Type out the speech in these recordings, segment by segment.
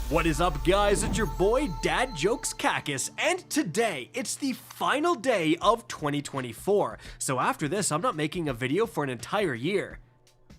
What is up, guys? It's your boy Dad Jokes Cacus, and today it's the final day of 2024. So after this, I'm not making a video for an entire year.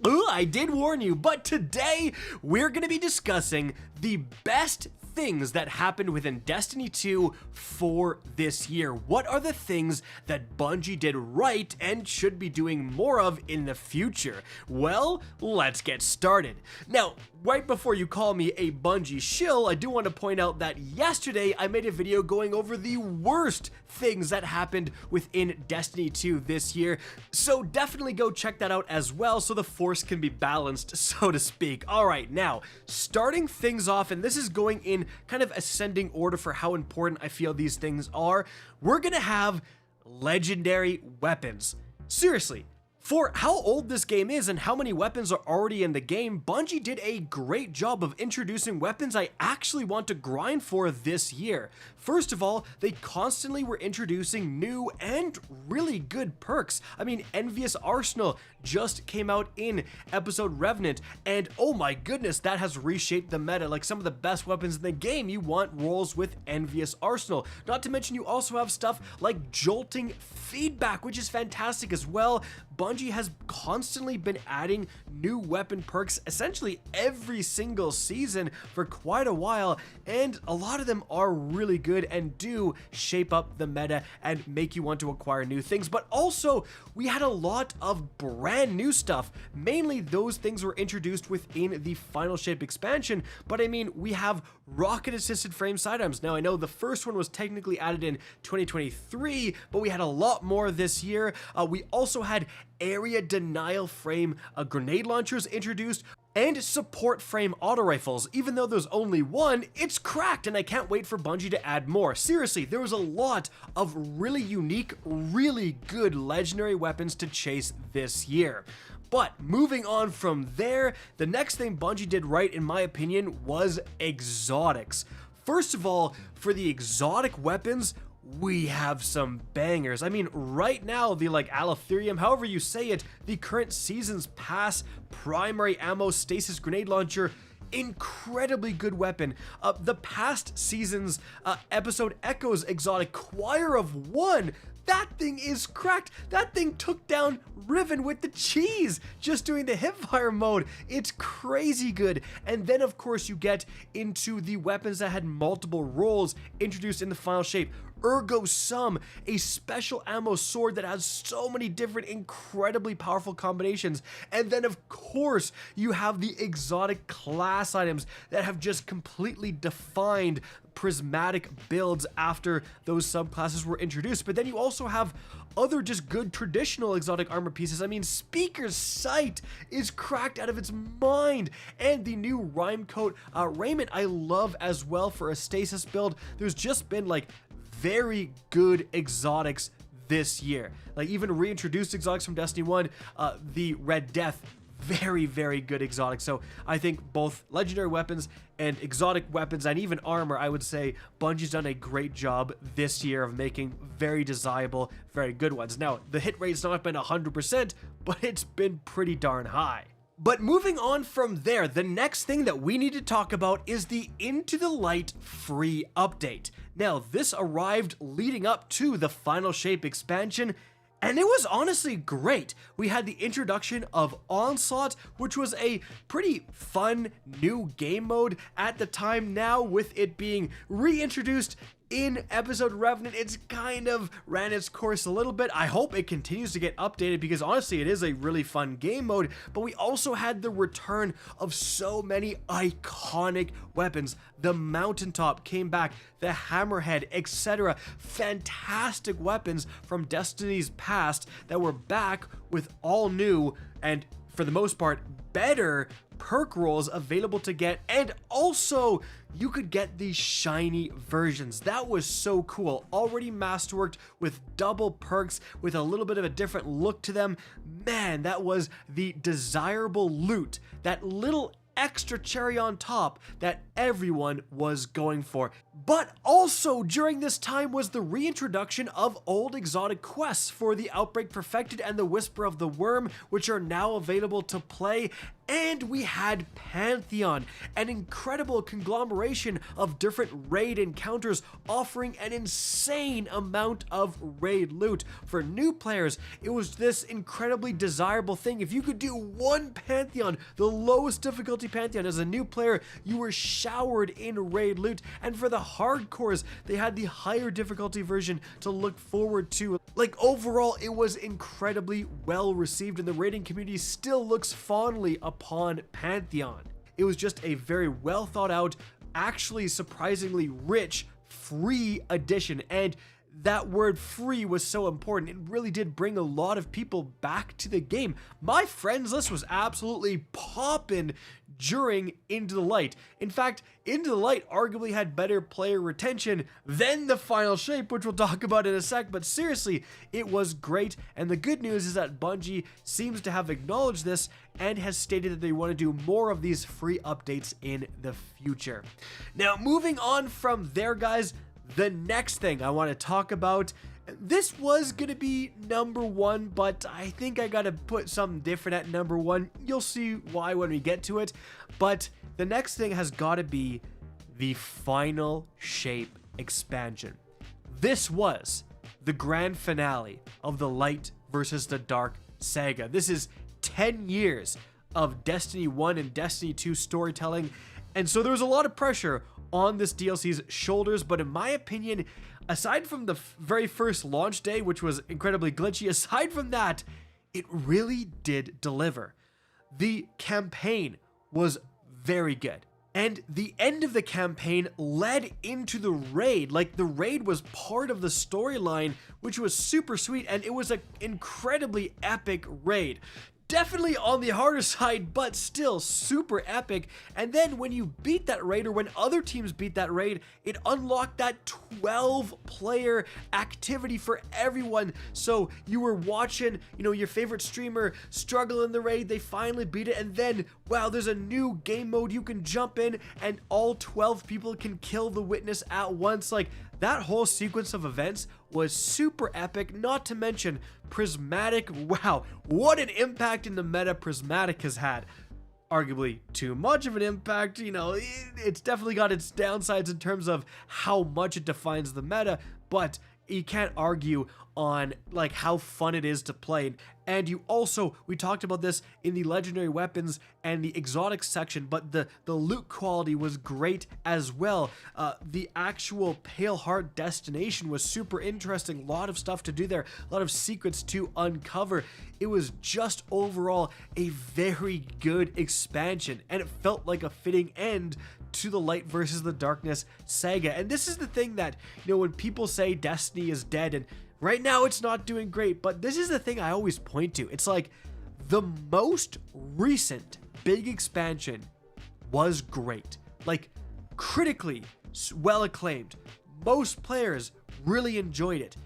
I did warn you, but today we're going to be discussing the best things that happened within Destiny 2 for this year. What are the things that Bungie did right and should be doing more of in the future? Well, let's get started. Now, right before you call me a Bungie shill, I do want to point out that yesterday I made a video going over the worst things that happened within Destiny 2 this year, so definitely go check that out as well so the force can be balanced, so to speak. Alright, now, starting things off, and this is going in kind of ascending order for how important I feel these things are, we're gonna have legendary weapons. Seriously. For how old this game is and how many weapons are already in the game, Bungie did a great job of introducing weapons I actually want to grind for this year. First of all, they constantly were introducing new and really good perks. I mean, Envious Arsenal just came out in episode Revenant, and oh my goodness, that has reshaped the meta. Like, some of the best weapons in the game, you want rolls with Envious Arsenal. Not to mention, you also have stuff like Jolting Feedback, which is fantastic as well. Bungie has constantly been adding new weapon perks essentially every single season for quite a while, and a lot of them are really good and do shape up the meta and make you want to acquire new things. But also, we had a lot of brand new stuff. Mainly those things were introduced within the Final Shape expansion, but I mean, we have rocket assisted frame sidearms. Now, I know the first one was technically added in 2023, but we had a lot more this year. We also had area denial frame grenade launchers introduced, and support frame auto rifles. Even though there's only one, it's cracked, and I can't wait for Bungie to add more. Seriously, there was a lot of really unique, really good legendary weapons to chase this year. But moving on from there, the next thing Bungie did right, in my opinion, was exotics. First of all, for the exotic weapons, we have some bangers. I mean, right now, the Alatherium, however you say it, the current season's pass primary ammo stasis grenade launcher, incredibly good weapon. The past season's episode Echo's exotic Choir of One, that thing is cracked. That thing took down Riven with the cheese just doing the hipfire mode. It's crazy good. And then of course you get into the weapons that had multiple roles introduced in the Final Shape. Ergo Sum, a special ammo sword that has so many different incredibly powerful combinations. And then of course you have the exotic class items that have just completely defined prismatic builds after those subclasses were introduced. But then you also have other just good traditional exotic armor pieces. I mean, Speaker's Sight is cracked out of its mind, and the new Rhyme Coat raiment I love as well for a stasis build. There's just been very good exotics this year. Like, even reintroduced exotics from Destiny 1, the Red Death, very good exotic. So I think both legendary weapons and exotic weapons and even armor, I would say Bungie's done a great job this year of making very desirable, very good ones. Now, the hit rate's not been 100%, but it's been pretty darn high. But moving on from there, the next thing that we need to talk about is the Into the Light free update. Now, this arrived leading up to the Final Shape expansion, and it was honestly great. We had the introduction of Onslaught, which was a pretty fun new game mode at the time. Now, with it being reintroduced in episode Revenant, it's kind of ran its course a little bit. I hope it continues to get updated because honestly it is a really fun game mode. But we also had the return of so many iconic weapons. The Mountaintop came back, the Hammerhead, etc. Fantastic weapons from Destiny's past that were back with all new and, for the most part, better perk rolls available to get, and also you could get these shiny versions. That was so cool. Already masterworked with double perks with a little bit of a different look to them. Man, that was the desirable loot. That little extra cherry on top that everyone was going for. But also during this time was the reintroduction of old exotic quests for the Outbreak Perfected and the Whisper of the Worm, which are now available to play. And we had Pantheon, an incredible conglomeration of different raid encounters offering an insane amount of raid loot. For new players, it was this incredibly desirable thing. If you could do one Pantheon, the lowest difficulty Pantheon as a new player, you were showered in raid loot. And for the hardcores, they had the higher difficulty version to look forward to. Like overall, it was incredibly well received and the raiding community still looks fondly upon Pantheon. It was just a very well thought out, actually surprisingly rich, free edition, and that word free was so important. It really did bring a lot of people back to the game. My friends list was absolutely poppin' during Into the Light. In fact, Into the Light arguably had better player retention than the final shape, which we'll talk about in a sec, but seriously, it was great. And the good news is that Bungie seems to have acknowledged this and has stated that they want to do more of these free updates in the future. Now, moving on from there, guys, the next thing I want to talk about, this was going to be number one, but I think I got to put something different at number one. You'll see why when we get to it. But the next thing has got to be the final shape expansion. This was the grand finale of the Light versus the Dark saga. This is 10 years of Destiny 1 and Destiny 2 storytelling. And so there was a lot of pressure on this DLC's shoulders, but in my opinion, aside from the very first launch day, which was incredibly glitchy, aside from that, it really did deliver. The campaign was very good, and the end of the campaign led into the raid. Like, the raid was part of the storyline, which was super sweet, and it was an incredibly epic raid. Definitely on the harder side, but still super epic. And then when you beat that raid, or when other teams beat that raid, it unlocked that 12-player activity for everyone. So you were watching, your favorite streamer struggle in the raid, they finally beat it, and then, wow, there's a new game mode you can jump in, and all 12 people can kill the witness at once. Like, that whole sequence of events was super epic, not to mention Prismatic. Wow, what an impact in the meta Prismatic has had. Arguably too much of an impact, it's definitely got its downsides in terms of how much it defines the meta, but you can't argue on like how fun it is to play. And you also, we talked about this in the legendary weapons and the exotic section, but the loot quality was great as well. The actual Pale Heart destination was super interesting. A lot of stuff to do there, a lot of secrets to uncover. It was just overall a very good expansion, and it felt like a fitting end to the Light versus the Darkness saga. And this is the thing that, when people say Destiny is dead, and right now it's not doing great, but this is the thing I always point to. It's like the most recent big expansion was great, like critically well acclaimed. Most players really enjoyed it.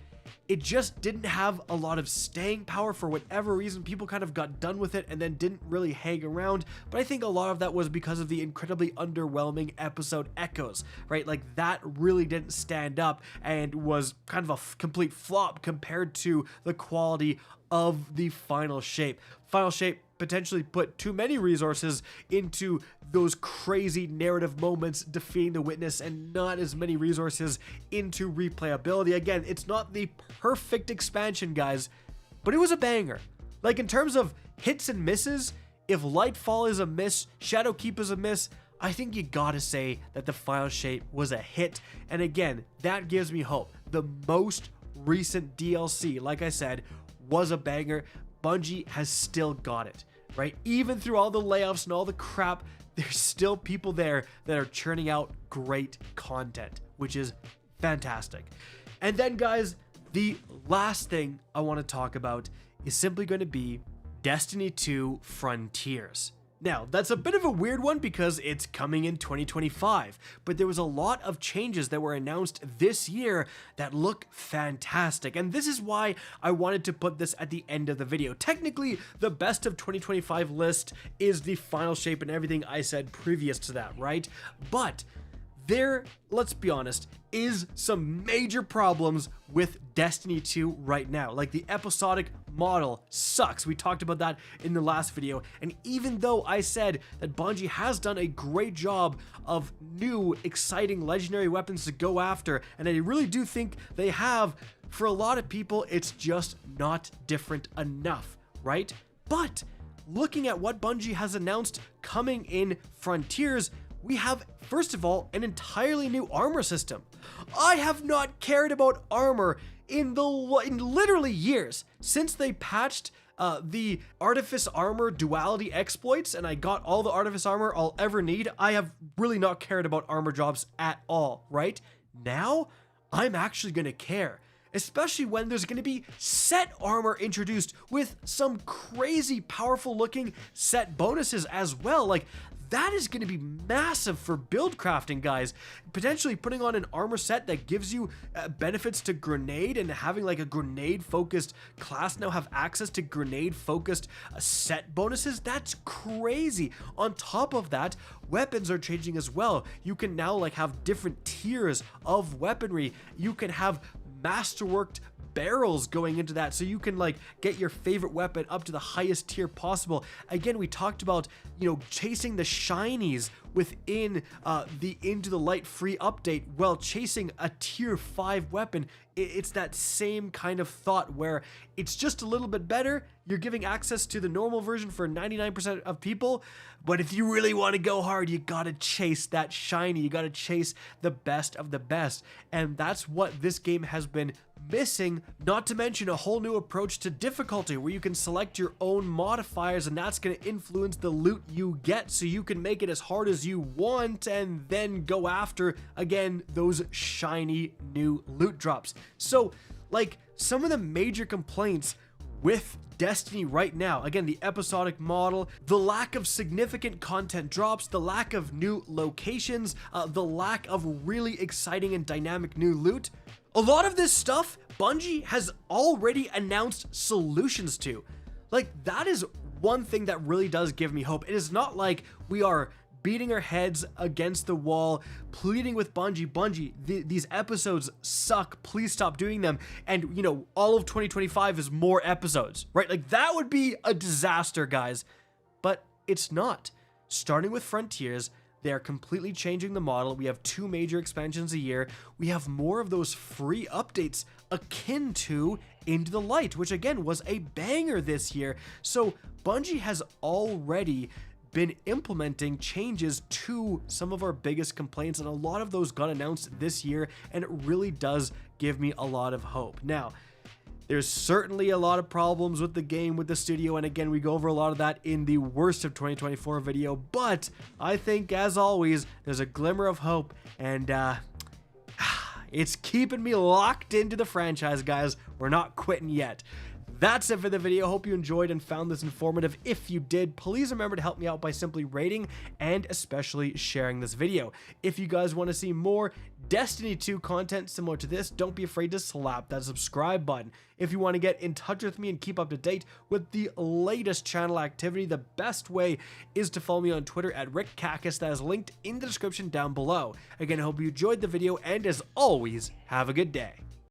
It just didn't have a lot of staying power for whatever reason. People kind of got done with it and then didn't really hang around. But I think a lot of that was because of the incredibly underwhelming episode Echoes, right? Like, that really didn't stand up and was kind of a complete flop compared to the quality of the final shape. Final shape potentially put too many resources into those crazy narrative moments defeating the witness and not as many resources into replayability. Again, it's not the perfect expansion, guys, but it was a banger. Like, in terms of hits and misses, if Lightfall is a miss, Shadowkeep is a miss, I think you gotta say that the final shape was a hit. And again, that gives me hope. The most recent DLC, like I said, was a banger. Bungie has still got it, right? Even through all the layoffs and all the crap, there's still people there that are churning out great content, which is fantastic. And then, guys, the last thing I want to talk about is simply going to be Destiny 2 Frontiers. Now, that's a bit of a weird one because it's coming in 2025, but there was a lot of changes that were announced this year that look fantastic, and this is why I wanted to put this at the end of the video. Technically, the best of 2025 list is the final shape and everything I said previous to that, right? But there, let's be honest, is some major problems with Destiny 2 right now. Like, the episodic model sucks. We talked about that in the last video, and even though I said that Bungie has done a great job of new, exciting, legendary weapons to go after, and I really do think they have, for a lot of people, it's just not different enough, right? But looking at what Bungie has announced coming in Frontiers, we have, first of all, an entirely new armor system. I have not cared about armor in literally years since they patched the Artifice Armor duality exploits, and I got all the Artifice Armor I'll ever need. I have really not cared about armor jobs at all, right? Now, I'm actually gonna care, especially when there's going to be set armor introduced with some crazy powerful looking set bonuses as well. Like, that is going to be massive for build crafting, guys. Potentially putting on an armor set that gives you benefits to grenade, and having like a grenade focused class now have access to grenade focused set bonuses. That's crazy. On top of that, weapons are changing as well. You can now like have different tiers of weaponry. You can have masterworked barrels going into that, so you can like get your favorite weapon up to the highest tier possible. Again, we talked about, you know, chasing the shinies within the Into the Light free update. Well, chasing a tier 5 weapon, it's that same kind of thought where it's just a little bit better. You're giving access to the normal version for 99% of people, but if you really want to go hard, you gotta chase that shiny. You gotta chase the best of the best, and that's what this game has been missing. Not to mention a whole new approach to difficulty where you can select your own modifiers, and that's going to influence the loot you get, so you can make it as hard as you want and then go after, again, those shiny new loot drops. So, like, some of the major complaints with Destiny right now, again, the episodic model, the lack of significant content drops, the lack of new locations, the lack of really exciting and dynamic new loot. A lot of this stuff, Bungie has already announced solutions to. Like, that is one thing that really does give me hope. It is not like we are beating our heads against the wall, pleading with Bungie, these episodes suck, please stop doing them, and, you know, all of 2025 is more episodes, right? Like, that would be a disaster, guys. But it's not. Starting with Frontiers, they are completely changing the model. We have 2 major expansions a year. We have more of those free updates akin to Into the Light, which again was a banger this year. So Bungie has already been implementing changes to some of our biggest complaints, and a lot of those got announced this year, and it really does give me a lot of hope. Now, there's certainly a lot of problems with the game, with the studio, and again, we go over a lot of that in the worst of 2024 video, but I think, as always, there's a glimmer of hope, and it's keeping me locked into the franchise, guys. We're not quitting yet. That's it for the video. Hope you enjoyed and found this informative. If you did, please remember to help me out by simply rating and especially sharing this video. If you guys want to see more Destiny 2 content similar to this, don't be afraid to slap that subscribe button. If you want to get in touch with me and keep up to date with the latest channel activity, the best way is to follow me on Twitter at RickCacus. That is linked in the description down below. Again, I hope you enjoyed the video, and as always, have a good day.